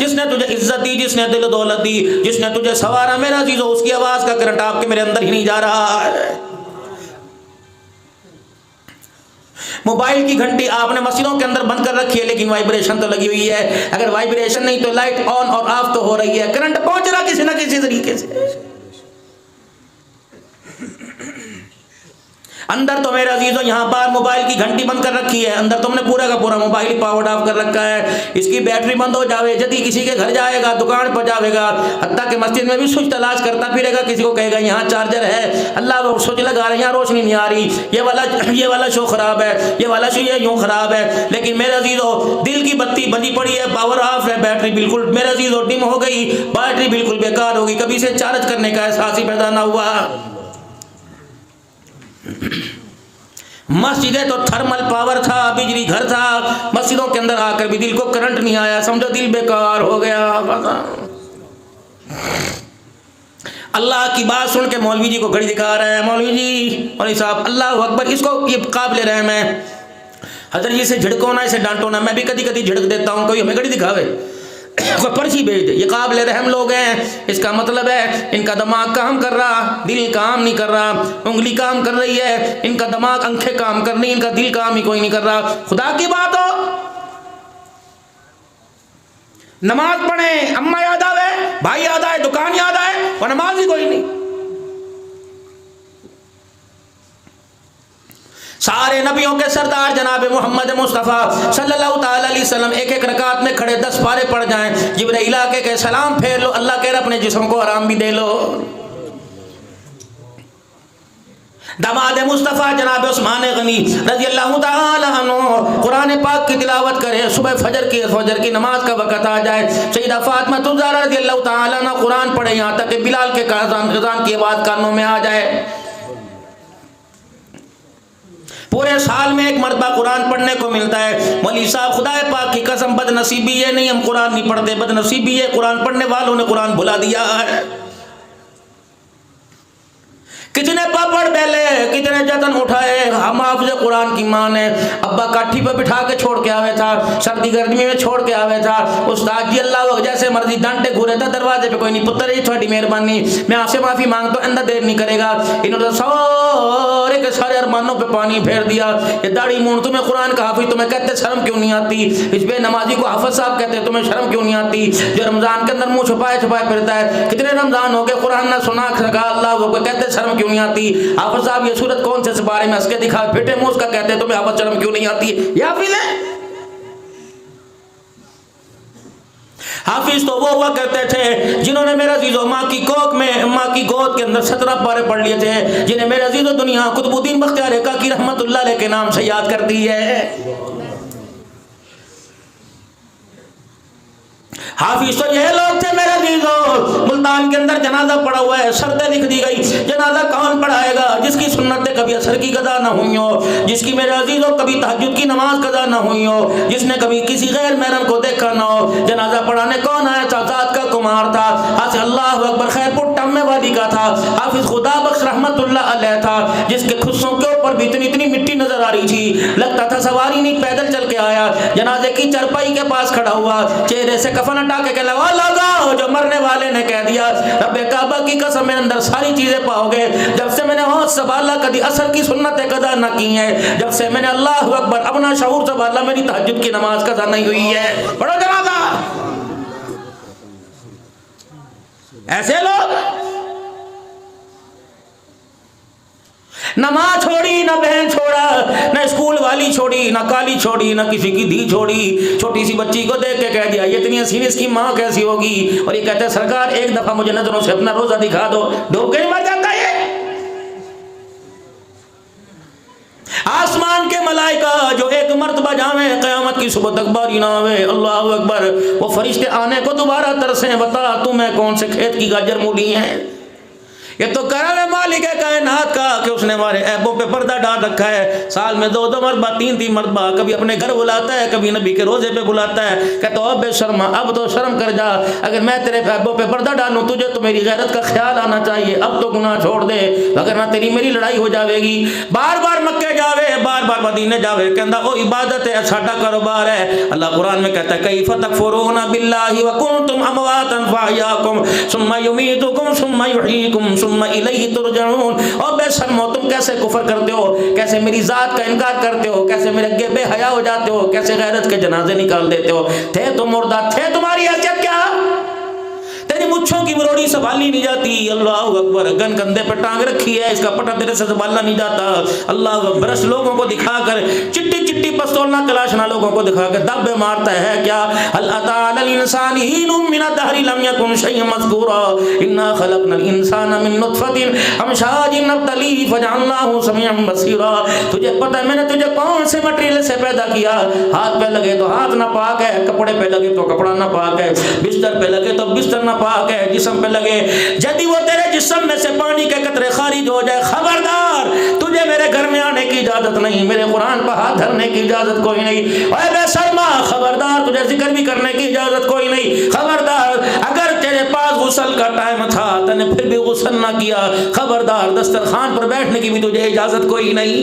जिसने तुझे इज्जत दी, जिसने दिल दौलत दी, जिसने तुझे सवारा मेरा अजीजों, उसकी आवाज का करंट आपके मेरे अंदर ही नहीं जा रहा है। मोबाइल की घंटी आपने मस्जिदों के अंदर बंद कर रखी है, लेकिन वाइब्रेशन तो लगी हुई है। अगर वाइब्रेशन नहीं तो लाइट ऑन और ऑफ तो हो रही है, करंट पहुंच रहा किसी ना किसी तरीके से। अंदर तो मेरे अजीजों यहाँ पर मोबाइल की घंटी बंद कर रखी है, अंदर तुमने पूरा का पूरा मोबाइल पावर ऑफ कर रखा है। इसकी बैटरी बंद हो जावे, यदि किसी के घर जाएगा, दुकान पर जाएगा, हत्ता के मस्जिद में भी स्विच तलाश करता फिरेगा, किसी को कहेगा यहाँ चार्जर है, अल्लाह वो स्विच लगा रहे हैं, यहाँ रोशनी नहीं आ रही, ये वाला शो खराब है, ये वाला शो ये यूँ खराब है। लेकिन मेरे अजीजों दिल की बत्ती बंदी पड़ी है, पावर ऑफ है, बैटरी बिल्कुल मेरे अजीजों डिम हो गई, बैटरी बिल्कुल बेकार होगी, कभी से चार्ज करने का एहसास ही पैदा ना हुआ। मस्जिदें तो थर्मल पावर था, बिजली घर था, मस्जिदों के अंदर आकर भी दिल को करंट नहीं आया, समझो दिल बेकार हो गया। अल्लाह की बात सुन के मौलवी जी को घड़ी दिखा रहे हैं, मौलवी जी मौलवी साहब अल्लाह अकबर, इसको ये काबिल रहम है, हजरत जी से झिड़को ना, इसे डांटो ना, मैं भी कभी कभी झिड़क देता हूँ, कोई हमें घड़ी दिखावे, कोई पर्ची भेज दे, ये काबिल रहम लोग हैं। इसका मतलब है इनका दिमाग काम कर रहा, दिल काम नहीं कर रहा, उंगली काम कर रही है, इनका दिमाग, आंखें काम कर रही, इनका दिल काम ही कोई नहीं कर रहा। खुदा की बात हो, नमाज पढ़े, अम्मा याद आवे, भाई याद आए, दुकान याद आए, और नमाज ही कोई नहीं। सारे नबियों के सरदार जनाब मोहम्मद मुस्तफ़ा सल्लल्लाहु ताला अलैहि वसल्लम एक एक रकात में खड़े 10 पारे पढ़ जाएं, जिब्राइल आके के सलाम फेर लो, अल्लाह कह रहा अपने जिस्म को आराम भी दे लो। दामाद मुस्तफ़ा जनाब उस्मान गनी रज़ी अल्लाह ताला अन्हु कुरान पाक की तिलावत करे, सुबह फजर की नमाज का वक़्त आ जाए, सैयदा फातिमा ज़हरा रज़ी अल्लाह ताला अन्हा कुरान पढ़े, यहाँ तक कि बिलाल के अज़ान की आवाज़ कानों में आ जाए। पूरे साल में एक मरतबा कुरान पढ़ने को मिलता है। मौलवी साहब खुदा पाक की कसम बदनसीबी ये नहीं हम कुरान नहीं पढ़ते, बदनसीबी ये कुरान पढ़ने वालों ने कुरान भुला दिया है। कितने पापड़ बेले, कितने जतन उठाए, हम हाफिज़ कुरान की मां ने अब्बा काठी पर बिठा के छोड़ के आवे था, सर्दी गर्मी में छोड़ के आवे था, उस्ताद जी अल्लाह जैसे मर्जी डांटे घूरे था, दरवाजे पे कोई नहीं, पुत्र जी थोड़ी मेहरबानी, मैं आपसे माफी मांगता हूं, अंदर देर नहीं करेगा। इन्होंने सारे के सारे अरमानों पे पानी फेर दिया। ये दाढ़ी मूंड, तुम्हें कुरान का हाफिज, तुम्हें कहते शर्म क्यों नहीं आती? इस बेनमाजी को हाफिज साहब कहते, तुम्हें शर्म क्यों नहीं आती? जो रमजान के अंदर मुंह छुपाए छुपाए फिरता है, कितने रमजान हो गए कुरान ना सुना सका, अल्लाह वो कहते शर्म क्यों नहीं आती? हाफिज साहब ये सूरत कौन से बारे में हंस के दिखा, बेटे मुंह का कहते तुम्हें हाफिज शर्म क्यों नहीं आती? ये हाफिज है? हाफिज तो वो हुआ करते थे जिन्होंने मेरे अजीजों माँ की कोख में, माँ की गोद के अंदर 17 पारे पढ़ लिए थे, जिन्हें मेरे अजीजों दुनिया कुतुबुद्दीन बख्तियार काकी रहमतुल्लाह अलैह के नाम से याद करती है। हाफिज तो ये लोग थे मेरे अजीजों। मुल्तान के अंदर जनाजा पड़ा हुआ है, शर्तें लिख दी गई, जनाजा कौन पढ़ाएगा? जिसकी सुन्नतें कभी असर की कदा ना हुई हो, जिसकी मेरे अजीजों कभी तहज्जुद की नमाज कदा ना हुई हो, जिसने कभी किसी गैर महरम को देखा ना हो। जनाजा पढ़ाने कौन आया था? ज़ात का कुमार था, हाथ अल्लाह अकबर खैरपुर टम्मे वाली का था, हाफिज खुदा बख्श रहमतुल्लाह अलैह था, जिसके खुस्सों के ऊपर भी इतनी इतनी मिट्टी नजर आ रही थी, लगता था सवारी नहीं पैदल चल के आया। जनाजे की चरपाई के पास खड़ा हुआ, चेहरे से कफन हटा के लगा जो मरने वाले ने कह दिया, रब्बे काबा की कसम मेरे अंदर सारी चीजें पाओगे, जब से मैंने होश संभाला कभी असर की सुन्नतें कदा न की है, जब से मैंने अल्लाह अकबर अपना शऊर संभाला मेरी तहज्जुद की नमाज कदा नहीं हुई है। बड़ा जनाजा ऐसे लोग न माँ छोड़ी, न बहन छोड़ा, न स्कूल वाली छोड़ी, न काली छोड़ी, न किसी की धी छोड़ी। छोटी सी बच्ची को देख के कह दिया ये इतनी हसीन, इसकी माँ कैसी होगी? और ये कहते हैं सरकार एक दफा मुझे नजरों से अपना रोजा दिखा दो, डूब के मर जाता है। आसमान के मलाइका जो एक मर्तबा जावे क़यामत की सुबह तक बारी ना आवे, अल्लाह अकबर, वो फरिश्ते आने को दोबारा तरसे, बता तुम्हें कौन से खेत की गाजर मूली है? ये तो करम है मालिक है कायनात का कि उसने हमारे ऐबों पे पर्दा डाल रखा है। साल में 2-2 मरतबा 3-3 मरतबा कभी अपने घर बुलाता है, कभी नबी के रोजे पे बुलाता है। कहता हो बेशर्मा अब तो शर्म कर जा, अगर मैं तेरे ऐबों पे पर्दा डालूं तुझे तो मेरी गैरत का ख्याल आना चाहिए, अब तो गुनाह छोड़ दे वरना तेरी मेरी लड़ाई हो जाएगी। बार बार मक्के जावे, बार बार मदीने जावे, कहता ओ इबादत है साडा कारोबार है। अल्लाह कुरान में कहता है कैफ़ तकफुरूना बिल्लाहि व कुंतुम अमवातन फअहयाकुम सुम्मा युमीतुकुम सुम्मा युहयीकुम सुम्मा इलैहि तुरजऊन। और बेशर्मो तुम कैसे कुफर करते हो, कैसे मेरी जात का इनकार करते हो, कैसे मेरे आगे बेहया हो जाते हो, कैसे गैरत के जनाजे निकाल देते हो। थे तुम मुर्दा, थे तुम्हारी हैसियत क्या, तेरी मुच्छों की मरोड़ी संभाली नहीं जाती। अल्लाह अकबर, गन कंधे पर टांग रखी है, इसका पटा तेरे से संभाला नहीं जाता। अल्लाह अकबर, ब्रश लोगों को दिखाकर, चिट्टी चिट्टी पिस्तौलना कलाशना लोगों को दिखाकर दब्बे मारता है क्या। हल अता अलल इंसानी हीनुम मिन दहरि लम यकुन शैअन मज़कूरा इन्ना खलक़नल इंसाना मिन नुत्फ़तिन अमशाजिन नब्तलीहि फजअलनाहु समीअन बसीरा। तुझे पता है मैंने तुझे कौन से मटेरियल से पैदा किया, हाथ पे लगे तो हाथ नापाक है, कपड़े पे लगे तो कपड़ा नापाक है, बिस्तर पे लगे तो बिस्तर नापाक है, जिस्म पे लगे यदि वो तेरे जिस्म में से पानी के कतरे खारिज हो जाए, खबरदार तुझे मेरे घर में आने की इजाजत नहीं, मेरे कुरान पर हाथ धरने की इजाजत कोई नहीं। ओए बेशर्मा खबरदार, तुझे जिक्र भी करने की इजाजत कोई नहीं, खबरदार। अगर तेरे पास गुस्ल का टाइम था तने फिर भी गुस्ल ना किया, खबरदार। दस्तरखान पर बैठने की भी तुझे इजाजत कोई नहीं।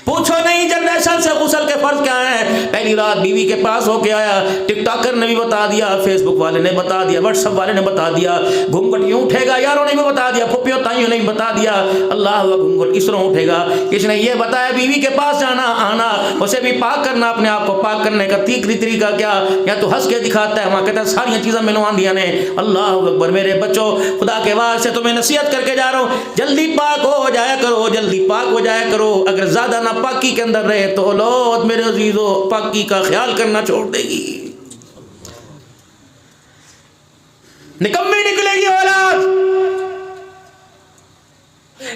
पूछो नहीं जनरेशन से गुस्ल के फर्ज क्या है। पहली रात बीवी के पास होके आया, टिकटॉकर ने भी बता दिया, फेसबुक वाले ने बता दिया, व्हाट्सएप वाले ने बता दिया, घूंघट यूं उठेगा यारों ने भी बता दिया, फुप्पियों ताइयों ने भी बता दिया। अल्लाह घूंघट किस तरह उठेगा, किसने ये बताया बीवी के पास जाना आना, उसे भी पाक करना, अपने आप को पाक करने का तरीका क्या, या तो हंस के दिखाता है, वहाँ कहता है सारी चीज़ें मैंने वहाँ दिया ने। अल्लाह अकबर, मेरे बच्चों खुदा के वास्ते तुम्हें नसीहत करके जा रहा हूँ, जल्दी पाक हो जाया करो, जल्दी पाक हो जाया करो। अगर ज़्यादा पाकी के अंदर रहे तो औलाद मेरे अजीजों पाकी का ख्याल करना छोड़ देगी, निकम्मी निकलेगी औलाद।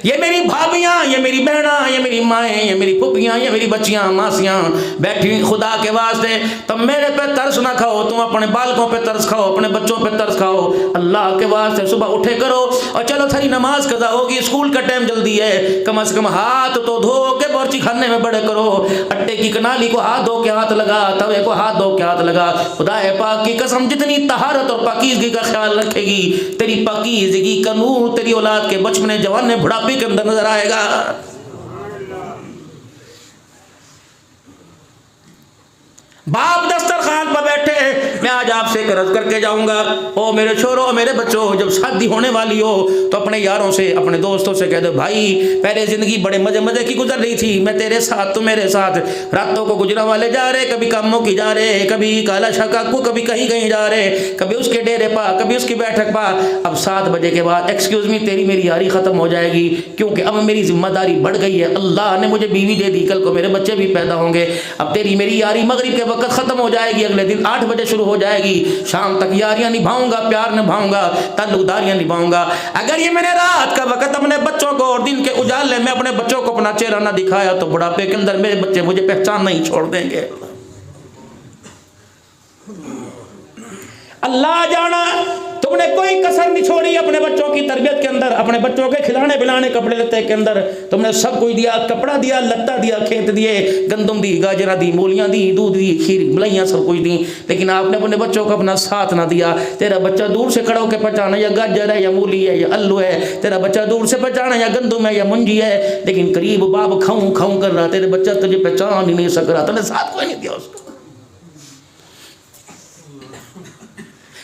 ये मेरी भाभियां, ये मेरी बहना, ये मेरी माएँ, ये मेरी फुप्पियां, ये मेरी बच्चियां मासियां बैठी, खुदा के वास्ते तुम मेरे पे तरस ना खाओ, तुम अपने बालकों पे तरस खाओ, अपने बच्चों पे तरस खाओ। अल्लाह के वास्ते सुबह उठे करो और चलो सारी नमाज कज़ा होगी, स्कूल का टाइम जल्दी है, कम से कम हाथ तो धो के बोर्ची खाने में बड़े करो, अट्टे की कनाली को हाथ धो के हाथ लगा, तवे को हाथ धो के हाथ लगा। खुदा पाक की कसम, जितनी तहारत और पाकीज़गी का ख्याल रखेगी, तेरी पाकीज़गी का नूर तेरी औलाद के बचपने जवाने बुढ़ापे के अंदर नजर आएगा। बाप दस्तरखान पर बैठे, मैं आज आपसे एक अर्ज करके जाऊंगा, ओ मेरे छोरों मेरे बच्चों, जब शादी होने वाली हो तो अपने यारों से अपने दोस्तों से कह दो भाई पहले ज़िंदगी बड़े मज़े मज़े की गुजर रही थी, मैं तेरे साथ तू मेरे साथ, रातों को गुजरा वाले जा रहे, कभी कामों की जा रहे, कभी काला शाका को, कभी कहीं कहीं जा रहे, कभी उसके डेरे पा, कभी उसकी बैठक पा। अब 7 बजे के बाद एक्सक्यूज़ मी तेरी मेरी यारी ख़त्म हो जाएगी, क्योंकि अब मेरी जिम्मेदारी बढ़ गई है, अल्लाह ने मुझे बीवी दे दी, कल को मेरे बच्चे भी पैदा होंगे। अब तेरी मेरी यारी मगरिब के वक्त खत्म हो जाएगी, अगले दिन 8 बजे शुरू हो जाएगी, शाम तक यारियां निभाऊंगा, प्यार निभाऊंगा, ताल्लुकदारियां निभाऊंगा। अगर ये मैंने रात का वक्त अपने बच्चों को और दिन के उजाले में अपने बच्चों को अपना चेहरा ना दिखाया तो बुढ़ापे के अंदर मेरे बच्चे मुझे पहचान नहीं छोड़ देंगे। अल्लाह जाना तुमने कोई कसर नहीं छोड़ी अपने बच्चों की तरबियत के अंदर, अपने बच्चों के खिलाने पिलाने कपड़े लत्ते के अंदर तुमने सब कुछ दिया, कपड़ा दिया, लत्ता दिया, खेत दिए, गंदम दी, गाजरा दी, मूलियाँ दी, दूध दी, खीर मलाइयाँ सब कुछ दी, लेकिन आपने अपने बच्चों को अपना साथ ना दिया। तेरा बच्चा दूर से खड़ा होकर पहचाना या गाजर है या मूली है या आलू है, तेरा बच्चा दूर से पहचाना या गंदम है या मुंजी है, लेकिन करीब बाप खाऊं खाऊं कर रहा, तेरे बच्चा तुझे पहचान ही नहीं सक रहा, तुमने साथ कोई नहीं दिया उसको।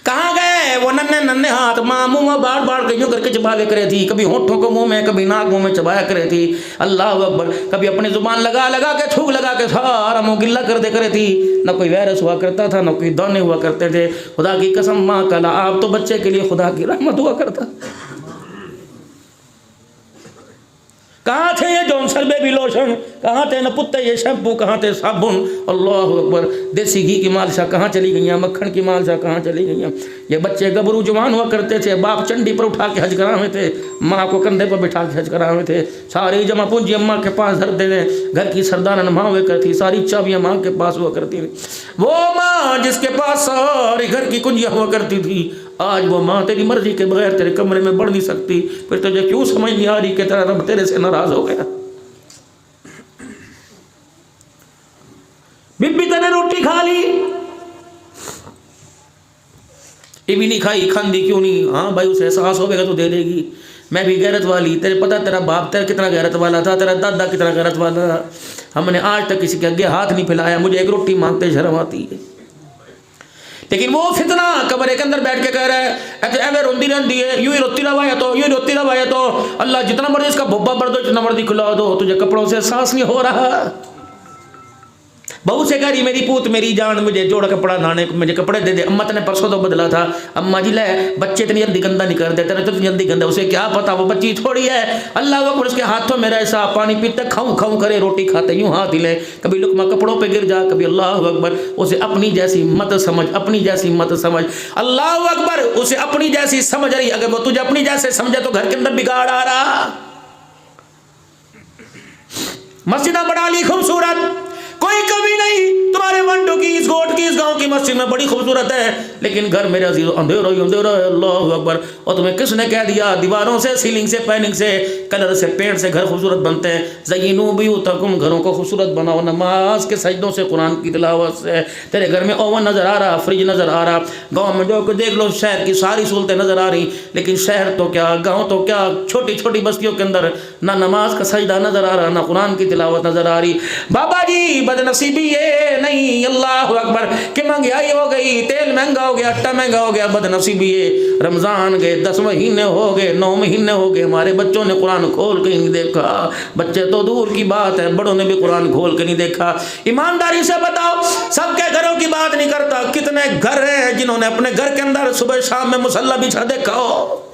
कहाँ गए वो नन्हे नन्हे हाथ, माँ मुँह में बार बार कहीं करके चबा ले करे थी, कभी होठों को मुंह में, कभी नाक मुंह में चबाया करे थी। अल्लाह अकबर, कभी अपनी जुबान लगा लगा के थूक लगा के सारा मुँह गिल्ला कर दे करे थी। न कोई वायरस हुआ करता था, न कोई दाने हुआ करते थे। खुदा की कसम माँ कला आप तो बच्चे के लिए खुदा की रहमत हुआ करता। कहाँ थे ये जॉनसन बेबी लोशन, कहाँ थे नपुत्ते ये शैम्पू, कहाँ थे साबुन। अल्लाह अकबर। देसी घी की मालशा कहाँ चली गई, मक्खन की मालशा कहाँ चली गई। ये बच्चे गबरू जवान हुआ करते थे, बाप चंडी पर उठा के हज करावे थे, माँ को कंधे पर बिठा के हज करावे थे। सारी जमा पूंजी अम्मा के पास धर देने, घर की सरदारन माँ हुआ करती, सारी चाबियाँ माँ के पास हुआ करती थी। वो माँ जिसके पास सारी घर की कुंजियाँ हुआ करती थी, आज वो माँ तेरी मर्जी के बगैर तेरे कमरे में बढ़ नहीं सकती। फिर तुझे क्यों समझ नहीं आ रही कि तेरा रब तेरे से नाराज हो गया। बीबी तेने रोटी खा ली, ये भी नहीं खाई, खांदी क्यों नहीं? हाँ भाई उसे एहसास होगा तो दे देगी। मैं भी गैरत वाली, तेरे पता तेरा बाप तेरा कितना गैरत वाला था, तेरा दादा कितना गैरत वाला था। हमने आज तक किसी के आगे हाथ नहीं फैलाया। मुझे एक रोटी मांगते शर्म आती है। लेकिन वो फितना कमरे के अंदर बैठ के कह रहा है ऐसे रोंदी रहती है, यूं ही रोती रवाया तो, यूं ही रोती रवाया तो, अल्लाह जितना मर्जी इसका बोब्बा भर दो, जितना मर्जी खुला दो, तुझे कपड़ों से एहसास नहीं हो रहा। बहू से कह रही मेरी पूत मेरी जान, मुझे जोड़ कपड़ा लाने को, मुझे कपड़े दे दे। अम्मा तेने परसों तो बदला था। अम्मा जी ले बच्चे इतनी जल्दी गंदा नहीं कर देते, तो जल्दी गंदा, उसे क्या पता वो बच्ची थोड़ी है। अल्लाह अकबर, उसके हाथों में ऐसा पानी पीते खाऊं खाऊं करे, रोटी खाते यूं हाथ हिले, कभी लुकमा कपड़ों पे गिर जा, कभी अल्लाह अकबर। उसे अपनी जैसी मत समझ, अपनी जैसी मत समझ। अल्लाह अकबर, उसे अपनी जैसी समझ रही। अगर वो तुझे अपनी जैसे समझे तो घर के अंदर बिगाड़ आ रहा। मस्जिद बना ली खूबसूरत, कोई कमी नहीं। तुम्हारे वंडो की, इस गोट की, इस गांव की मस्जिद में बड़ी खूबसूरत है, लेकिन घर मेरे अजीज अंधेरा ही अंधेरा है। अल्लाह अकबर। और तुम्हें किसने कह दिया दीवारों से, सीलिंग से, पैनिंग से, कलर से, पेंट से घर खूबसूरत बनते हैं? ज़य्यिनू बुयूतकुम, घरों को खूबसूरत बनाओ नमाज के सजदों से, कुरान की तिलावत से। तेरे घर में ओवन नज़र आ रहा, फ्रिज नज़र आ रहा, गाँव में जो देख लो शहर की सारी सहूलतें नज़र आ रही, लेकिन शहर तो क्या, गाँव तो क्या, छोटी छोटी बस्तियों के अंदर ना नमाज का सजदा नज़र आ रहा, ना कुरान की तिलावत नज़र आ रही। बाबा जी बदनसीबी ये नहीं, अल्लाह अकबर, कि महंगाई हो गई, तेल महंगा हो गया, आटा महंगा हो गया। बदनसीबी ये रमज़ान गए, 10 महीने हो गए, 9 महीने हो गए, हमारे बच्चों ने कुरान खोल के नहीं देखा। बच्चे तो दूर की बात है, बड़ों ने भी कुरान खोल के नहीं देखा। ईमानदारी से बताओ, सबके घरों की बात नहीं करता, कितने घर हैं जिन्होंने अपने घर के अंदर सुबह शाम में मुसल्ला बिछा देखा हो?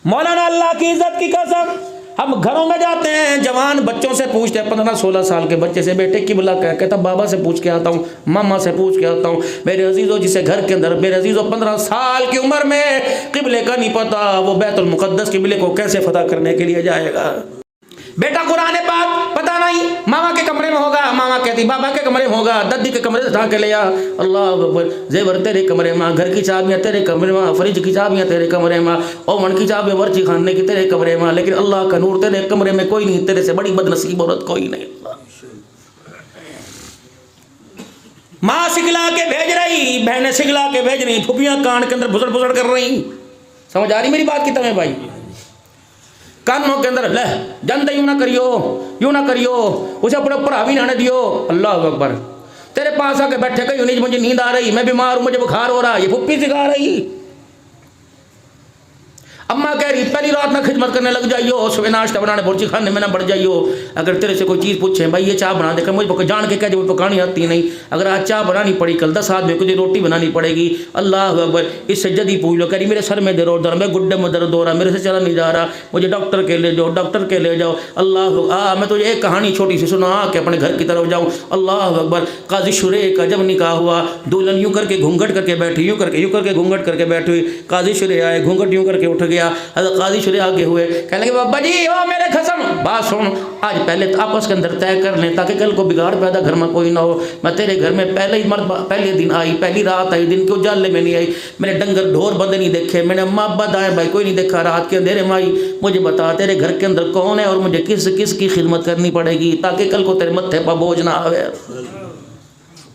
मौलाना अल्लाह की इज्जत की कसम, हम घरों में जाते हैं, जवान बच्चों से पूछते हैं, 15-16 साल के बच्चे से, बेटे किबला क्या? कहता बाबा से पूछ के आता हूँ, मामा से पूछ के आता हूँ। मेरे अजीजों, जिसे घर के अंदर, मेरे अजीजों 15 साल की उम्र में किबले का नहीं पता, वो बैतुल मुक़द्दस किबले को कैसे फतह करने के लिए जाएगा? बेटा कुरान पाक पता नहीं, मामा के कमरे में होगा, मामा कहती बाबा के कमरे में होगा, दादी के कमरे से उठा के ले आ। अल्लाह अकबर। जेवर तेरे कमरे में, घर की चाबियाँ तेरे कमरे में, फ्रिज की चाबियाँ तेरे कमरे में, ओवन की चाबियाँ वर्ची खाने की तेरे कमरे में, लेकिन अल्लाह का नूर तेरे कमरे में कोई नहीं। तेरे से बड़ी बदनसीब औरत कोई नहीं। माँ सिखला के भेज रही, बहनें सिखला के भेज रही, फुफियाँ कान के अंदर भुसड़ भुसड़ कर रही। समझ आ रही मेरी बात? कितना है भाई? कानों के अंदर ले जानते, यूं ना करियो, यूं ना करियो, उसे अपने ऊपर हावी ना दियो। अल्लाह अकबर। तेरे पास आके बैठे कहीं नहीं, मुझे नींद आ रही, मैं बीमार हूं, मुझे बुखार हो रहा, ये फुप्पी सिखा रही। अम्मा कह रही पहली रात ना खिदमत करने लग जाइयो, सुबह नाश्ता बनाने बुर्जी खाने में ना बढ़ जाइयो। अगर तेरे से कोई चीज़ पूछे, भाई ये चाय बना दे, मुझे जान के कह दे पकानी आती नहीं। अगर आज चाय बनानी पड़ी, कल 10 आदमी को रोटी बनानी पड़ेगी। अल्लाह अकबर। इससे जदी पूछ लो, कह रही मेरे सर में दर्द, मैं गुड्डे में दर्द हो रहा, मेरे से चला नहीं जा रहा, मुझे डॉक्टर के ले जाओ, डॉक्टर के ले जाओ। अल्लाह मैं तुझे एक कहानी छोटी सी सुना के अपने घर की तरफ जाऊँ। अल्लाह अकबर। काजी शुरे का जब निकाह हुआ, दुल्हन यूँ करके घूंघट करके बैठी, यूँ करके घूंघट करके बैठी हुई। काजी शुरे आए, घूंघट यूँ करके उठ गया। काजी शुरे आगे हुए, कहने लगे बाबा जी ओ मेरे खसम, बात सुन, आज पहले तो आपस के अंदर तय कर लें ताकि कल को बिगाड़ पैदा घर में कोई ना हो। मैं तेरे घर में पहले दिन आई, पहली रात आई, दिन के उजाले में नहीं आई, मैंने डंगर ढोर बंदे नहीं देखे, मैंने अम्मा अब्बा दाएं भाई कोई नहीं देखा, रात के अंधेरे में आई। मुझे बता तेरे घर के अंदर कौन है और मुझे किस किस की खिदमत करनी पड़ेगी ताकि कल को तेरे मत्थे पर बोझ ना आवे।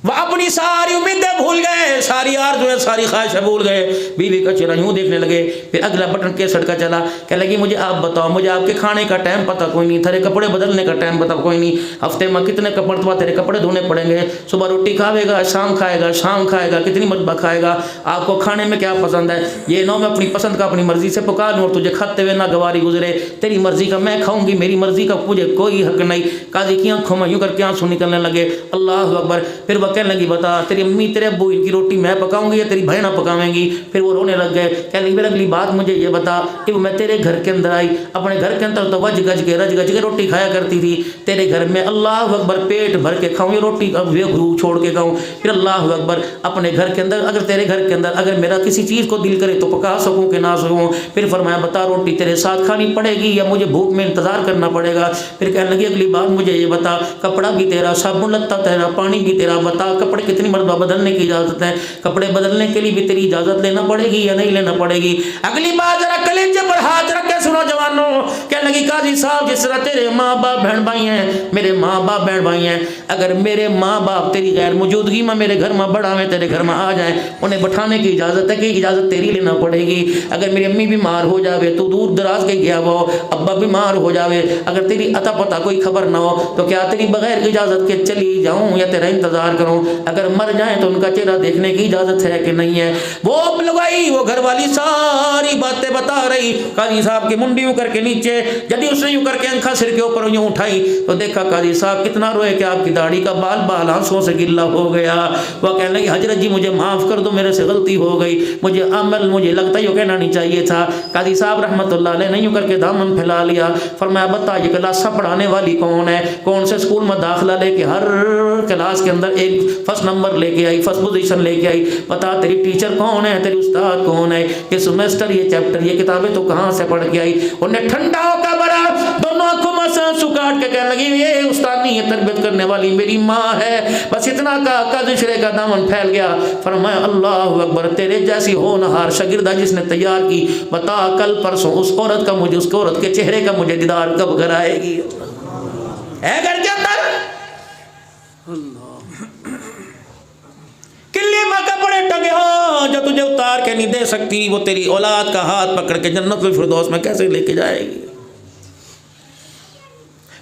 वह अपनी सारी उम्मीदें भूल गए, सारी आरज़ुएं, सारी ख्वाहिशें भूल गए। बीवी का चेहरा यूँ देखने लगे। फिर अगला बटन केसट का चला, कह लगी मुझे आप बताओ, मुझे आपके खाने का टाइम पता कोई नहीं, तेरे कपड़े बदलने का टाइम पता कोई नहीं, हफ्ते में कितने कपड़े तेरे कपड़े धोने पड़ेंगे, सुबह रोटी खाएगा, शाम खाएगा, शाम खाएगा, कितनी मरतबा खाएगा, आपको खाने में क्या पसंद है। ये नो मैं अपनी पसंद का अपनी मर्जी से पका लूँ और तुझे खाते हुए ना गवारी गुजरे, तेरी मर्जी का मैं खाऊंगी, मेरी मर्जी का मुझे कोई हक नहीं। काजी की आंखों में यूँ करके आंसू निकलने लगे। अल्लाह अकबर। फिर वह कहने लगी बता तेरी अम्मी तेरे अब्बू इनकी रोटी मैं पकाऊंगी या तेरी बहना पकावेंगी। फिर वो रोने लग गए। कहने लगी फिर अगली बात मुझे ये बता कि मैं तेरे घर के अंदर आई, अपने घर के अंदर तो रज गज के रोटी खाया करती थी, तेरे घर में अल्लाह अकबर पेट भर के खाऊँ, ये रोटी अब छोड़ के खाऊँ। फिर अल्लाह अकबर अपने घर के अंदर, अगर तेरे घर के अंदर अगर मेरा किसी चीज़ को दिल करे तो पका सकूँ कि ना सकूँ। फिर फरमाया बता रोटी तेरे साथ खानी पड़ेगी या मुझे भूख में इंतज़ार करना पड़ेगा। फिर कहने लगी अगली बात मुझे ये बता कपड़ा भी तेरा, साबुन लत्ता तेरा, पानी भी तेरा, बता कपड़े कितनी मरतबा बदलने की इजाज़त है, कपड़े बदलने के लिए भी तेरी इजाज़त लेना पड़ेगी या नहीं लेना पड़ेगी। अगली बात जरा कलेजे पर हाथ रख के सुनो जवानों। कहने लगी काजी साहब जिस तरह तेरे माँ बाप बहन भाई हैं, मेरे माँ बाप बहन भाई हैं, अगर मेरे माँ बाप तेरी गैर मौजूदगी में मेरे घर में बड़ा में तेरे घर में आ जाए, उन्हें बैठाने की इजाज़त है कि इजाज़त तेरी लेना पड़ेगी। अगर मेरी अम्मी बीमार हो जावे तो दूर दराज के गया वो, अब्बा बीमार हो जावे, अगर तेरी अता पता कोई खबर ना हो तो क्या तेरी बगैर इजाज़त के चली जाऊँ या तेरा इंतज़ार करूँ। अगर मर जाए तो उनका चेहरा देखने की इजाज़त है कि नहीं है। वो लगाई वो घर वाली सारी बातें बता रही। काजी साहब की मुंडी यूं करके नीचे, यदि उसने यूं करके अंखा सिर के ऊपर यूं उठाई तो देखा काजी साहब कितना रोए कि आपकी दाढ़ी का बाल बाल आंसुओं से गिल्ला हो गया। वह कहने लगी हजरत जी मुझे माफ़ कर दो, मेरे से गलती हो गई, मुझे लगता यूँ कहना नहीं चाहिए था। काजी साहब रहमतुल्लाह अलैह ने यूं करके दामन फैला लिया। फरमाया बता ये क्लासा पढ़ाने वाली कौन है, कौन से स्कूल में दाखिला लेके हर क्लास के अंदर एक फर्स्ट नंबर लेके आई, फर्स्ट पोजीशन लेके आई, बता तेरी टीचर कौन है, तेरी उस्ताद कौन है, ये सेमेस्टर ये चैप्टर ये किताबें तो कहाँ से पढ़ के आई। उन्हें ठंडा होकर बड़ा दोनों आंखों में आंसू काट के कहने लगी ये उस्ताद नहीं है, तरबियत करने वाली मेरी माँ है। बस इतना का दूसरे का दामन फैल गया। फरमाया अल्लाह अकबर तेरे जैसी होनहार शागिर्दा जिसने तैयार की, बता कल परसों उस औरत का मुझे, उस औरत के चेहरे का मुझे दीदार कब कराएगी। है घर के अंदर किल्ली में कपड़े टंगे हो जो तुझे उतार के नहीं दे सकती, वो तेरी औलाद का हाथ पकड़ के जन्नतुल फिरदौस में कैसे लेके जाएगी।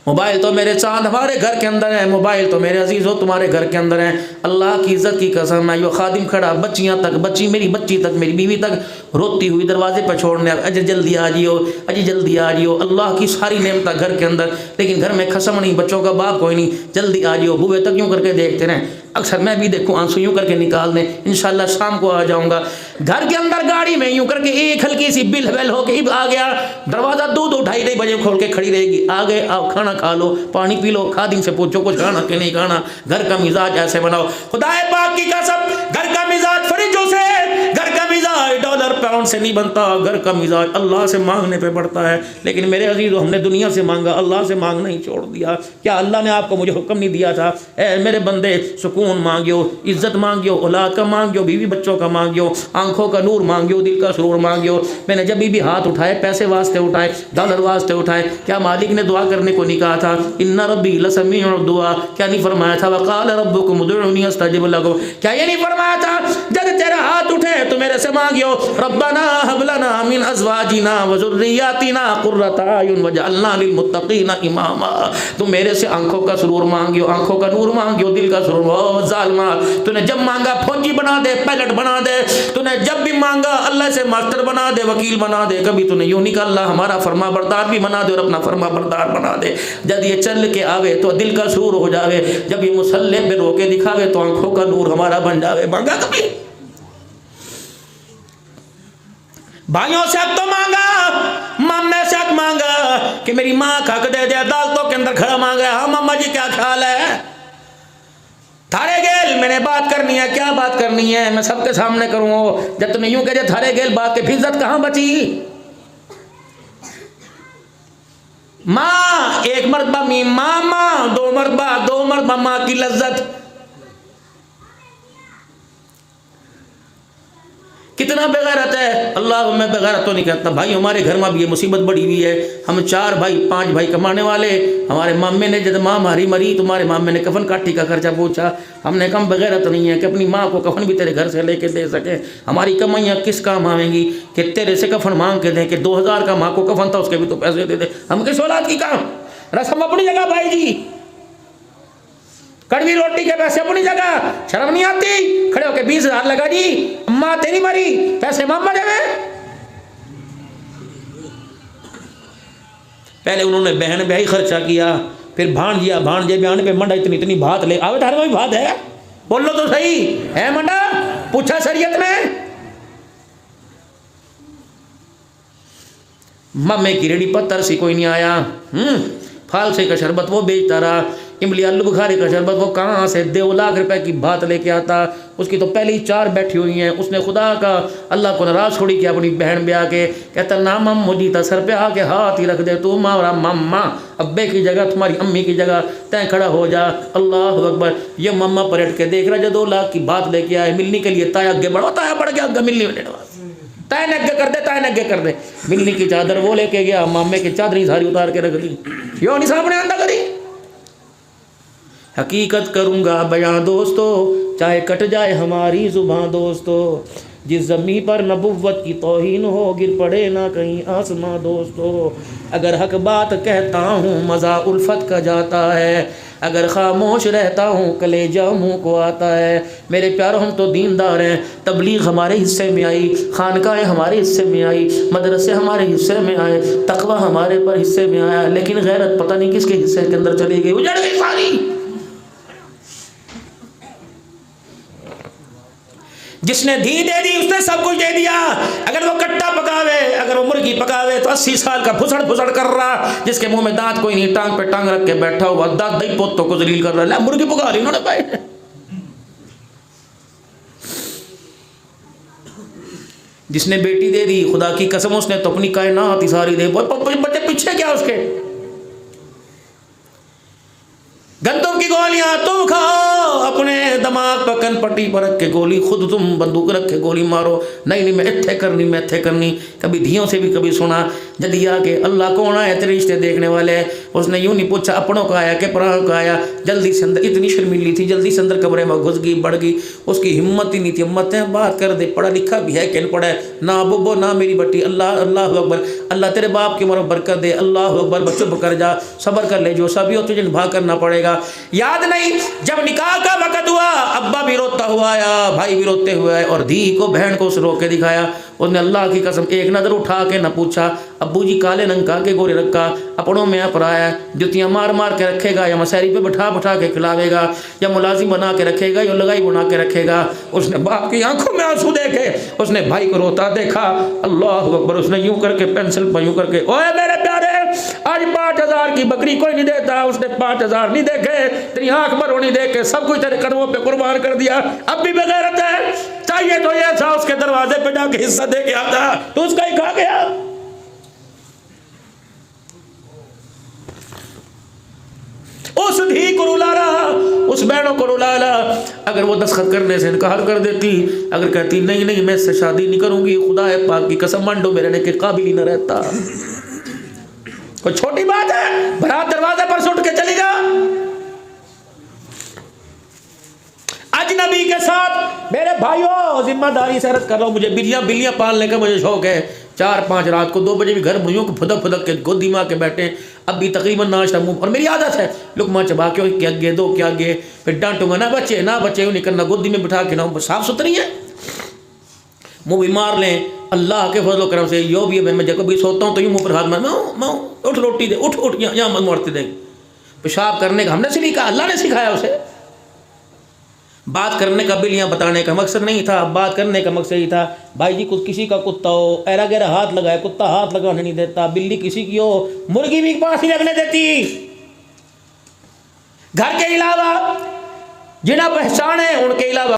मोबाइल तो मेरे चांद हमारे घर के अंदर है, मोबाइल तो मेरे अजीज़ों तुम्हारे घर के अंदर है। अल्लाह की इज़्ज़त की कसम है, यो खादिम खड़ा बच्चियाँ तक, मेरी बच्ची तक, मेरी बीवी तक रोती हुई दरवाजे पर छोड़ने, अजय जल्दी आ जियो, अजय जल्दी आ जियो। अल्लाह की सारी नेमत घर के अंदर, लेकिन घर में खसम नहीं, बच्चों का बाप कोई नहीं, जल्दी आ जियो। बुए तक यूँ करके देखते रहें, अक्सर मैं भी देखूँ आंसू यूँ करके निकाल दें, इंशाल्लाह शाम को आ जाऊँगा। घर के अंदर गाड़ी में यूँ करके एक हल्की सी बिल बेल हो के आ गया, दरवाज़ा 2-2 बजे खोल के खड़ी रहेगी, आ गए आओ खाना खा लो, पानी पी लो, खादिम से पूछो कुछ खाना कि नहीं खाना। घर का मिजाज ऐसे बनाओ, खुदाए पाक की कसम घर का मिजाज फ्रिजों से, घर का मिजाज डॉलर पाउंड से नहीं बनता, घर का मिजाज अल्लाह से मांगने पे बढ़ता है। लेकिन मेरे अजीज़ों हमने दुनिया से मांगा, अल्लाह से मांगना ही छोड़ दिया। क्या अल्लाह ने आपको मुझे हुक्म नहीं दिया था, ए मेरे बंदे सुकून मांगियो, इज्जत मांगियो, औलाद का मांगियो, बीवी बच्चों का मांगियो, आंखों का नूर मांगियो, दिल का सुरूर मांगियो। मैंने जब भी हाथ उठाए पैसे वास्ते उठाए, डॉलर वास्ते उठाए, क्या मालिक ने दुआ करने को नहीं कहा था, इन्ना रब्बी लसमीउद दुआ, क्या नहीं फरमाया था, वक़ाल रब्बुकुम उदऊनी अस्तजिब लकुम, क्या ये नहीं फरमाया था जब तेरा हाथ उठे तो मेरे से मांगियो, रब्बना हब लना मिन अज़वाजिना व ज़ुर्रिय्यातिना कुर्रता अयुन वजअलना लिलमुत्तक़ीना इमामा। तुम मेरे से आंखों का सुरूर मांगियो, आंखों का नूर मांगियो, दिल का सुरूर। ओ ज़ालिमा, तूने जब मांगा फौजी बना दे, पायलट बना दे, तूने जब भी मांगा अल्लाह से मास्टर बना दे, वकील बना दे, कभी तूने यूँ नहीं कहा अल्लाह हमारा फरमा बरदार भी बना दे और अपना फरमा बरदार बना दे। जब ये चल के आवे तो दिल का सुरूर हो जावे, जब ये मुसल्ले पे रोके दिखावे तो आंखों का नूर हमारा बन जावे। मांगा कभी भाइयों से हक तो मांगा, मामे से हक मांगा कि मेरी माँ का हक दे दे, अदालतों के अंदर खड़ा मांगा, हाँ मामा जी क्या ख्याल है, थारे गेल मैंने बात करनी है, क्या बात करनी है, मैं सबके सामने करूँ। जब तुमने यूँ कह थारे गेल बात के फिर इज्जत कहाँ बची। माँ एक मरतबा मी मामा, दो मरतबा माँ की लज्जत। कितना बेगैरत है। अल्लाह मैं बेगैरत तो नहीं कहता भाई, हमारे घर में भी ये मुसीबत बड़ी हुई है। हम 4 भाई 5 भाई कमाने वाले, हमारे मामे ने जब माँ हमारी मरी तुम्हारे मामे ने कफन काटी का खर्चा पूछा, हमने कम बेगैरत नहीं है कि अपनी माँ को कफन भी तेरे घर से लेके दे सके। हमारी कमाइयाँ किस काम आवेंगी कि तेरे से कफन मांग के दें कि 2000 का माँ को कफन था उसके भी तो पैसे दे दे। हम किस औलाद की काम, रस्म अपनी जगह भाई जी, कड़वी रोटी के पैसे अपनी जगह, शर्म नहीं आती खड़े होके 20,000 लगा जी, अम्मा तेरी मरी पैसे मामा देवे। पहले उन्होंने बहन ब्याही खर्चा किया, फिर भांजिया भांजे बयान पे मंडा इतनी भात ले आवे, थारे में भी भात है, बोलो तो सही है मंडा, पूछा शरीयत में। मामे की रेडी पत्थर से कोई नहीं आया, फालसे का शरबत वो बेचता रहा, इमली आलू बुखारे का शरबत वो कहाँ से 2 लाख रुपए की बात लेके आता, उसकी तो पहले ही 4 बैठी हुई हैं। उसने खुदा का अल्लाह को नाराज छोड़ी कि अपनी बहन ब्याह के, कहता ना मम मुझी तो सर पे आके हाथ ही रख दे, तू मारा मम्मा अब्बे की जगह तुम्हारी अम्मी की जगह तय खड़ा हो जा। अल्लाह अकबर। ये मम्मा पलट के देख रहा, जो 2 लाख की बात लेके आए मिलने के लिए, ताया आगे बढ़ो, ताया बढ़ गया, मिलनी में ताय नग्गे कर दे, ताय नग्गे कर दे। मिलनी की चादर वो लेके गया, मामे की चादरी सारी उतार के रख दी, क्यों नहीं सामने आंदा करी। हकीकत करूँगा बयां दोस्तों, चाहे कट जाए हमारी जुबां दोस्तों, जिस ज़मीं पर नबुव्वत की तौहीन हो, गिर पड़े ना कहीं आसमां दोस्तों। अगर हक बात कहता हूँ मज़ा उल्फत का जाता है, अगर खामोश रहता हूँ कलेजा मुँह को आता है। मेरे प्यारों हम तो दीनदार हैं, तबलीग हमारे हिस्से में आई, खानकाएँ हमारे हिस्से में आई, मदरसे हमारे हिस्से में आए, तकवा हमारे पर हिस्से में आया, लेकिन गैरत पता नहीं किसके हिस्से के अंदर चली गई, उजड़ गई सारी। जिसने धी दे दी उसने सब कुछ दे दिया। अगर वो कट्टा पकावे, अगर वो मुर्गी पकावे तो 80 साल का फुसड़ फुसड़ कर रहा, जिसके मुंह में दांत कोई नहीं, टांग पे टांग रख के बैठा हुआ, दांत दही पोतों को जलील कर रहा है, मुर्गी पका रही उन्होंने पाए। जिसने बेटी दे दी, खुदा की कसम उसने तो अपनी कायनात ही सारी दे, बच्चे पीछे क्या उसके। गंदम की गोलियां तुम खाओ, अपने दिमाग पर कन पट्टी पर रख के गोली, खुद तुम बंदूक रख के गोली मारो। नहीं मैं इत्थे करनी, मैं इत्थे करनी। कभी धियों से भी कभी सुना, जल्दी आके अल्लाह कौन आया तेरे रिश्ते देखने वाले। उसने यूं नहीं पूछा अपनों का आया कि परायों का आया। जल्दी से अंदर, इतनी शर्मीली थी, जल्दी से अंदर कमरे में घुस गई, बढ़ गई। उसकी हिम्मत ही नहीं थी, हिम्मत है बात कर दे, पढ़ा लिखा भी है कि नहीं पढ़ा है, ना बुब्बो ना मेरी बट्टी। अल्लाह अल्लाह अकबर, अल्लाह तेरे बाप की उम्र बरकत दे, अल्लाह अकबर। चुप कर जा, सब्र कर ले, जो सभी हो तुझे निभा करना पड़ेगा। याद नहीं जब निकाह का वक़्त हुआ, अब्बा भी रोता हुआ आया, भाई भी रोते हुए आए, और धी को बहन को रो के दिखाया। उसने अल्लाह की कसम एक नज़र उठा के न पूछा, अब्बू जी काले रंग का के गोरे रखा, अपनों में अपराया, जुतियाँ मार मार के रखेगा, या मसहरी पे बैठा बैठा के खिलावेगा, या मुलाजिम बना के रखेगा, या लगाई बना के रखेगा। उसने बाप की आंखों में आंसू देखे, उसने भाई को रोता देखा। अल्लाह अकबर। उसने यूं करके पेंसिल पर यूं करके, ओए मेरे प्यारे आज 5000 की बकरी कोई नहीं देता। उसने 5000 नहीं देखे, तेरी आंख पर होनी देख के सब कुछ तेरे कदमों पे कुर्बान कर दिया। अब भी बेगैरत है, चाहिए तो ये था उसके दरवाजे पे जाके हिस्सा दे के आता, तो उसका ही खा गया। उस धी को रुला रहा, उस बहनों को रुला रहा। अगर वो दस्तखत करने से इनकार कर देती, अगर कहती नहीं नहीं मैं इससे शादी नहीं करूंगी, खुदा है पाक की कसम मंडो में रहने के काबिल ही न रहता। कोई छोटी बात है, बारात दरवाजे पर सुट के चली जा। अजनबी के साथ मेरे भाइयों जिम्मेदारी से अर्ज कर रहा हूँ, मुझे बिल्लियाँ पालने का मुझे शौक है। 4-5 रात को 2 बजे भी घर मुझे फुदक फुदक के गोदी माँ के बैठे, अब भी तकरीबन नाश्ता मुँह, और मेरी आदत है लुकमा चबा के क्या गे दो क्या गे, फिर डांटूंगा ना बच्चे यूँ नहीं करना, गोदी में बिठा के ना, साफ सुथरी है, मुँह भी मार लें। अल्लाह के फजल करम से यो भी मैं जब भी सोता हूँ तो यूँ मुँह पर हाथ मार, मैं उठ रोटी दे, उठ उठ यहाँ मत मारते दें। पेशाब करने का हमने से नहीं कहा, अल्लाह ने सिखाया उसे। बात करने का बिल्लियाँ बताने का मकसद नहीं था, बात करने का मकसद ही था भाई जी कुछ किसी का कुत्ता हो, ऐरा गहरा हाथ लगाए, कुत्ता हाथ लगाने नहीं देता, बिल्ली किसी की हो, मुर्गी भी पास नहीं लगने देती। घर के अलावा जिन्हें पहचान है उनके अलावा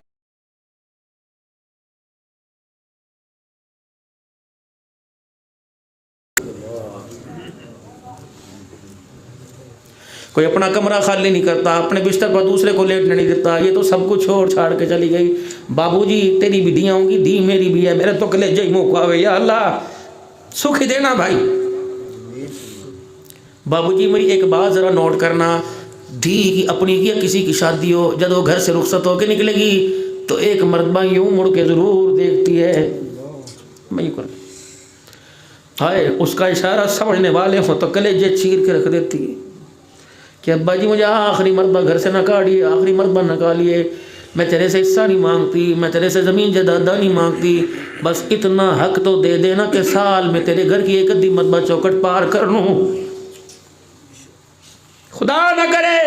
कोई अपना कमरा खाली नहीं करता, अपने बिस्तर पर दूसरे को लेटने नहीं देता। ये तो सब कुछ छोड़ छाड़ के चली गई। बाबूजी तेरी भी धियाँ होंगी, धी मेरी भी है, मेरे तो कलेजे ही मुँह को आवे, या अल्लाह सुख ही देना भाई। बाबूजी मेरी एक बात ज़रा नोट करना, धी की अपनी की या किसी की शादी हो, जब वो घर से रुखसत होकर निकलेगी तो एक मर्दबा यूँ मुड़ के ज़रूर देखती है, मैं कर हाय उसका इशारा समझने वाले हो तो कलेजे चीर के रख देती है कि अब्बा जी मुझे आखिरी मरतबा घर से निकालिए, आखिरी मरतबा निकालिए, मैं तेरे से हिस्सा नहीं मांगती, मैं तेरे से ज़मीन जायदाद नहीं मांगती, बस इतना हक तो दे देना कि साल में तेरे घर की एक अद्धी मरतबा चौखट पार कर लूँ। खुदा न करे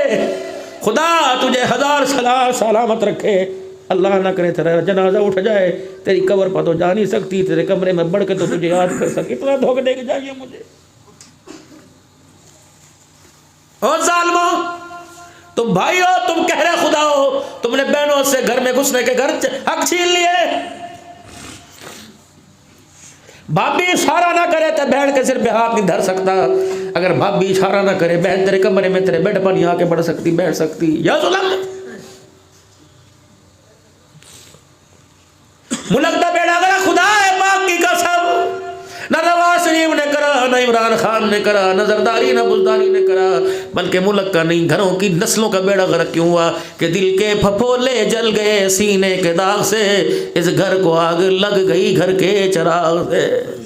खुदा तुझे 1000 साल सलामत रखे। अल्लाह ना करे तेरा जनाजा उठ जाए, तेरी कब्र पर तो जा नहीं सकती, तेरे कमरे में बढ़ के तो तुझे याद कर सके। इतना धोखा दे के जाइए मुझे। ओ जालिमो, तुम भाई हो, तुम कह रहे खुदा हो, तुमने बहनों से घर में घुसने के घर हक छीन लिए। भाभी इशारा ना करे तो बहन के सिर पे हाथ नहीं धर सकता। अगर भाभी इशारा ना करे, बहन तेरे कमरे में तेरे बेड पर नहीं आके बढ़ सकती, बैठ सकती। या जुल्म मुलकदा बेड़ा गया। खुदा है पाक की कसम, न नवाज शरीफ ने करा, न इमरान खान ने करा, न जरदारी न बुजदारी ने करा, बल्कि मुल्क का नहीं, घरों की नस्लों का बेड़ा गर्क क्यों हुआ कि दिल के फफोले जल गए सीने के दाग से, इस घर को आग लग गई घर के चिराग से।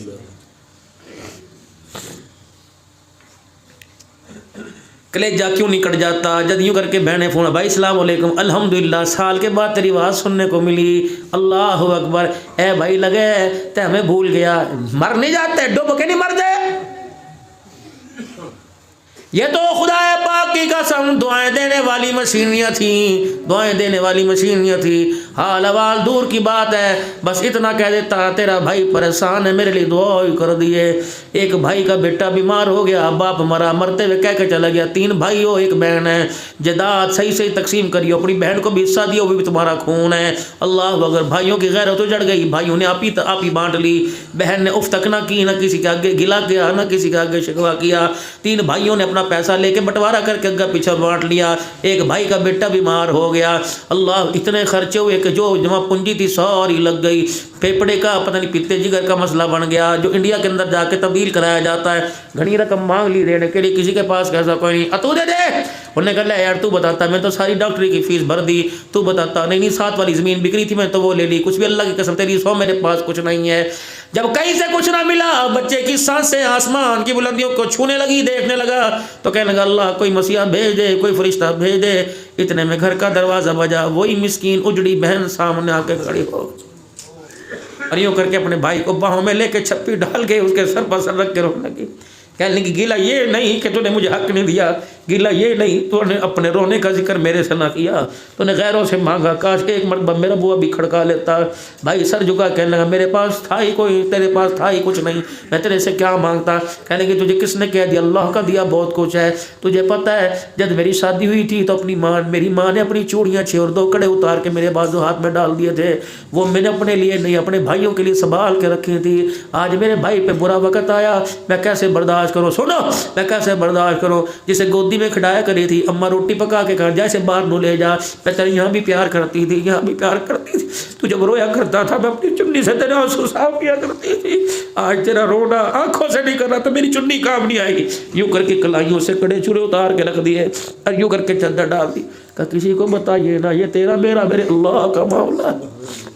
कलेजा क्यों निकट जाता जब यूँ करके बहने फोन, भाई अस्सलाम वालेकुम, अल्हम्दुलिल्लाह, साल के बाद तेरी आवाज़ सुनने को मिली, अल्लाह अकबर। ए भाई लगे ते हमें भूल गया। मर नहीं जाते, डूब के नहीं मर जाए। ये तो खुदा पाक की कसम दुआएं देने वाली मशीनियाँ थी, दुआएं देने वाली मशीनियाँ थी। हाल अवाल दूर की बात है, बस इतना कह देता तेरा भाई परेशान है, मेरे लिए दुआ ही कर दिए। एक भाई का बेटा बीमार हो गया, बाप मरा, मरते हुए कह के चला गया। 3 भाई हो, 1 बहन है, जदाद सही सही तकसीम करियो, अपनी बहन को भी हिस्सा दियो, वो भी तुम्हारा खून है। अल्लाह अगर भाइयों की गैरत तो जड़ गई, भाइयों ने आप ही बांट ली। बहन ने उफ तक ना की, ना किसी के आगे गिला किया, ना किसी के आगे शिकवा किया। 3 भाइयों ने अपना पैसा लेके बंटवारा करके अग्गा पीछे बांट लिया। एक भाई का बेटा बीमार हो गया, अल्लाह इतने खर्चे हुए कि जो जमा पूंजी थी सारी लग गई। फेफड़े का पता नहीं पित्ते जिगर का मसला बन गया, जो इंडिया के अंदर जाके तब्दील कराया जाता है। घनी रकम मांग ली देने के लिए, किसी के पास कैसा कोई नहीं। तू दे दे, उन्होंने कहा यार तू बताता, मैं तो सारी डॉक्टरी की फीस भर दी, तू बताता। नहीं 7 वाली ज़मीन बिक रही थी, मैं तो वो ले ली। कुछ भी अल्लाह की कसम तेरी सौ, मेरे पास कुछ नहीं है। जब कहीं से कुछ ना मिला, बच्चे की सांसें आसमान की बुलंदियों को छूने लगी, देखने लगा तो कहने लगा अल्लाह कोई मसीहा भेज दे, कोई फरिश्ता भेज दे। इतने में घर का दरवाज़ा बजा, वही मिस्कीन उजड़ी बहन सामने आके खड़ी हो और यूँ करके अपने भाई को बाहों में लेके छप्पी डाल के उसके सर पर सर रख के रोने लगी। कहने लगी गिला ये नहीं कि तूने मुझे हक नहीं दिया, गिला ये नहीं तूने अपने रोने का जिक्र मेरे से ना किया, तूने गैरों से मांगा। काश एक मरतबा मेरा बुआ भी खड़का लेता। भाई सर झुका कहने लगा मेरे पास था ही कोई, तेरे पास था ही कुछ नहीं, मैं तेरे से क्या मांगता। कहने लगी तुझे किसने कह दिया, अल्लाह का दिया बहुत कुछ है। तुझे पता है जब मेरी शादी हुई थी तो मेरी माँ ने अपनी चूड़ियाँ 6 और 2 कड़े उतार के मेरे बाजू हाथ में डाल दिए थे। वो मैंने अपने लिए नहीं, अपने भाइयों के लिए संभाल के रखी थी। आज मेरे भाई पे बुरा वक्त आया, मैं कैसे बर्दाश्त करूँ। सुनो, मैं कैसे बर्दाश्त करूँ। जिसे गोदी में खिलाया करी थी, अम्मा रोटी पका के खा, जैसे बाहर न ले जा। मैं तेरे यहाँ भी प्यार करती थी, यहाँ भी प्यार करती थी। तू जब रोया करता था मैं अपनी चुन्नी से तेरे आंसू साफ किया करती थी। आज तेरा रोना आंखों से नहीं कर रहा तो मेरी चुन्नी काम नहीं आएगी। यूँ करके कलाइयों से कड़े चूड़े उतार के रख दिए और यूँ करके चद्दर डाल दी। कहा किसी को बताइए ना, ये तेरा मेरा मेरे अल्लाह का मामला है।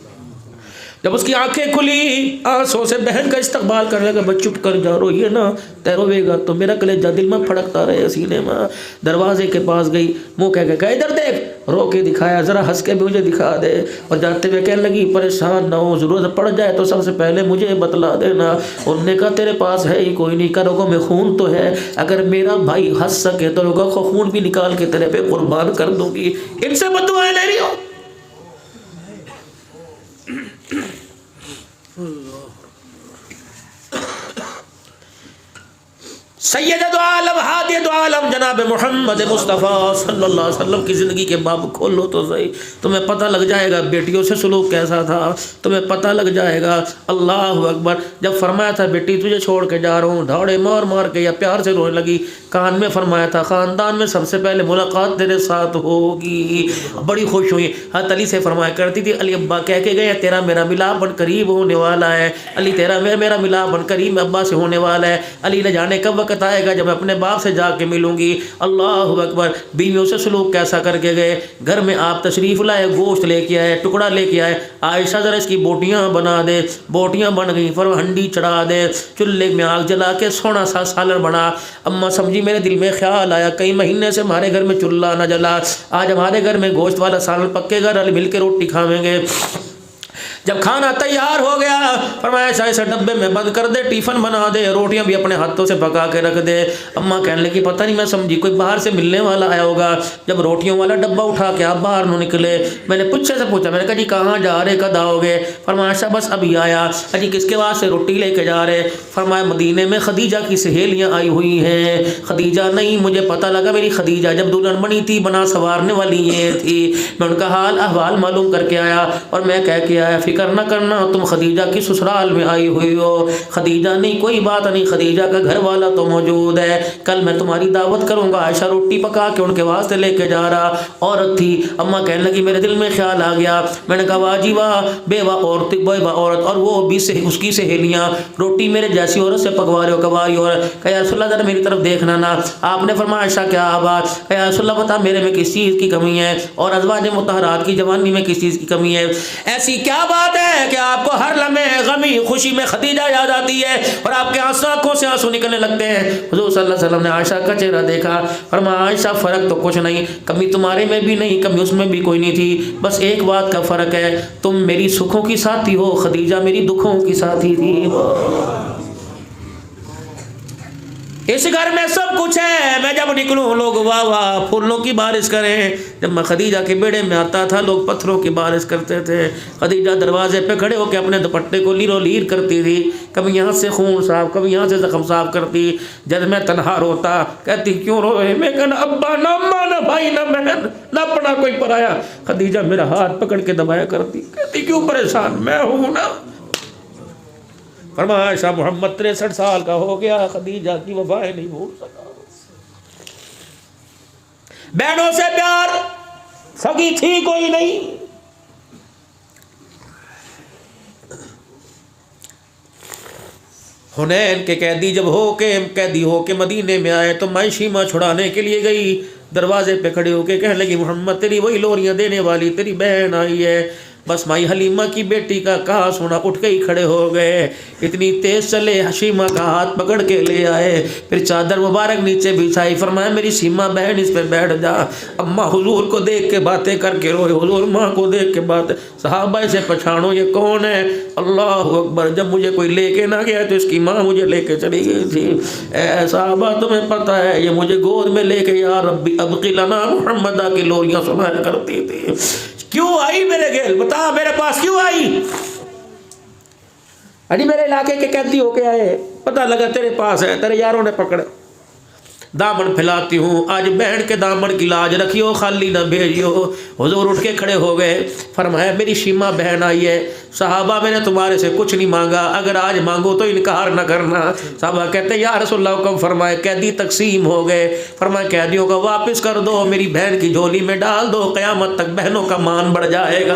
जब उसकी आंखें खुली, आंसू से बहन का इस्तकबाल करने लगा। बस चुप कर जा, रोइए ना, तैरोवेगा तो मेरा कलेजा दिल में फड़कता रहे सीने में। दरवाजे के पास गई, मुँह कह के इधर देख, रो के दिखाया, ज़रा हंस के भी मुझे दिखा दे। और जाते हुए कहने लगी परेशान ना हो, ज़रूरत पड़ जाए तो सबसे पहले मुझे बतला देना। उन्होंने कहा तेरे पास है ही कोई नहीं, करोगों में खून तो है, अगर मेरा भाई हंस सके तो लोगों को खून भी निकाल के तेरे पे कुर्बान कर दूंगी। इनसे बदुआएं ले रही हो। सैयद दो आलम हादी दो आलम जनाब मोहम्मद मुस्तफ़ा सल्लल्लाहु अलैहि वसल्लम की ज़िंदगी के बाब खोलो तो सही, तुम्हें पता लग जाएगा बेटियों से सलूक कैसा था, तुम्हें पता लग जाएगा। अल्लाह अकबर। जब फरमाया था बेटी तुझे छोड़ के जा रहा हूँ, दौड़े मार मार के या प्यार से रोने लगी। कान में फरमाया था ख़ानदान में सबसे पहले मुलाकात तेरे साथ होगी। बड़ी खुश हुई। हज़रत अली से फरमाया करती थी अली अब्बा कह के गए तेरा मेरा मिलाप बन करीब होने वाला है, अली तेरा मेरा मिलाप बन करीब अब्बा से होने वाला है। अली ने जाने कब वक्त आएगा जब मैं अपने बाप से जाके मिलूंगी। अल्लाह अकबर। बीवियों से सलूक कैसा करके गए। घर में आप तशरीफ़ लाए, गोश्त लेके आए, टुकड़ा लेके आए। आयशा ज़रा इसकी बोटियाँ बना दे, बोटियाँ बन गई, फिर हंडी चढ़ा दे, चूल्हे में आग जला के सोना सा सालन बना। अम्मा समझी मेरे दिल में ख्याल आया कई महीने से हमारे घर में चूल्हा न जला, आज हमारे घर में गोश्त वाला सालन पक्केगा, रल मिल के रोटी खावेंगे। जब खाना तैयार हो गया फरमाया ऐसा ऐसा डब्बे में बंद कर दे, टिफ़िन बना दे, रोटियां भी अपने हाथों से पका के रख दे। अम्मा कहने लगी पता नहीं, मैं समझी कोई बाहर से मिलने वाला आया होगा। जब रोटियों वाला डब्बा उठा के आप बाहर न निकले, मैंने पूछे से पूछा, मैंने कहा जी कहाँ जा रहे, कद आओगे? फरमाया अच्छा बस अभी आया। अजी किसके वास्ते रोटी लेके जा रहे? फरमाया मदीने में खदीजा की सहेलियाँ आई हुई हैं। खदीजा नहीं, मुझे पता लगा मेरी खदीजा जब दुल्हन बनी थी बना संवारने वाली ये थी। मैं उनका हाल अहवाल मालूम करके आया और मैं कह के आया फिक्र न करना, तुम खदीजा की ससुराल में आई हुई हो। खदीजा नहीं, कोई बात नहीं, खदीजा का घर वाला तो मौजूद है, कल मैं तुम्हारी दावत करूँगा। आयशा रोटी पका के उनके वास्ते लेके जा रहा औरत थी। अम्मा कहने लगी मेरे दिल में ख्याल आ गया, मैंने कहा वाजी वाह, बेवा औरत, बेवा औरत, और वो भी से उसकी सहेलियाँ रोटी मेरे जैसी औरत से पकवा रहे हो, कवारी औरत। कहा रसूलुल्लाह जरा मेरी तरफ देखना ना। आपने फरमाया आयशा क्या बात? कहा रसूलुल्लाह बता मेरे में किस चीज़ की कमी है और अज़वाज मुतहरात की जवानी में किस चीज़ की कमी है? ऐसी क्या बात है कि आपको हर लम्हे गमी खुशी में खदीजा याद आती है और आपके आंखों से आंसू निकलने लगते हैं? हुज़ूर सल्लल्लाहु अलैहि वसल्लम ने आयशा का चेहरा देखा, फरमाया आयशा फ़र्क तो कुछ नहीं, कमी तुम्हारे में भी नहीं, कमी उसमें भी कोई नहीं थी, बस एक बात का फ़र्क है, तुम मेरी सुखों की साथी हो, खदीजा मेरी दुखों की साथी थी। इस घर में सब कुछ है, मैं जब निकलूँ लोग वाह वाह फूलों की बारिश करें। जब मैं खदीजा के बेड़े में आता था लोग पत्थरों की बारिश करते थे। खदीजा दरवाजे पे खड़े होकर अपने दुपट्टे को लीरो लीर करती थी, कभी यहाँ से खून साफ, कभी यहाँ से जख्म साफ करती। जब मैं तनहा रोता कहती क्यों रोए? मैं कहना अब्बा ना अम्मा ना भाई ना बहन ना अपना कोई पराया। खदीजा मेरा हाथ पकड़ के दबाया करती, कहती क्यों परेशान, मैं हूँ ना। फरमाया आयशा मोहम्मद 63 साल का हो गया, खदीजा की वफाएं नहीं भूल सका। बहनों से प्यार सगी थी कोई नहीं। हुनैन के कैदी जब कैदी होके मदीने में आए तो मैं शीमा छुड़ाने के लिए गई, दरवाजे पे खड़े होके कहने लगी मोहम्मद तेरी वही लोरियां देने वाली तेरी बहन आई है। बस माई हलीमा की बेटी का कहा सुना उठ के ही खड़े हो गए, इतनी तेज चले शीमा का हाथ पकड़ के ले आए, फिर चादर मुबारक नीचे बिछाई, फरमाया मेरी शीमा बहन इस पे बैठ जा। अम्मा हुजूर को देख के बातें करके रोए, हुजूर माँ को देख के बातें। सहाबा से पछाणो ये कौन है? अल्लाह अकबर। जब मुझे कोई लेके ना गया तो इसकी माँ मुझे लेके चली गई थी। ऐ सहाबा तुम्हें पता है ये मुझे गोद में लेके या रब्बी अबकी लना मुहम्मदा की लोरियाँ सुनाया करती थी। क्यों आई मेरे घेल, बता मेरे पास क्यों आई? अरे मेरे इलाके के कैदी होके आए, पता लगा तेरे पास है, तेरे यारों ने पकड़, दामन फैलाती हूँ, आज बहन के दामन की लाज रखियो, खाली ना भेजियो। हुजूर उठ के खड़े हो गए, फरमाया मेरी शीमा बहन आई है। सहाबा मैंने तुम्हारे से कुछ नहीं मांगा, अगर आज मांगो तो इनकार न करना। सहाबा कहते या रसूलल्लाह हुक्म फरमाए। कैदी तकसीम हो गए, फरमाया कैदियों का वापस कर दो, मेरी बहन की झोली में डाल दो, क़यामत तक बहनों का मान बढ़ जाएगा।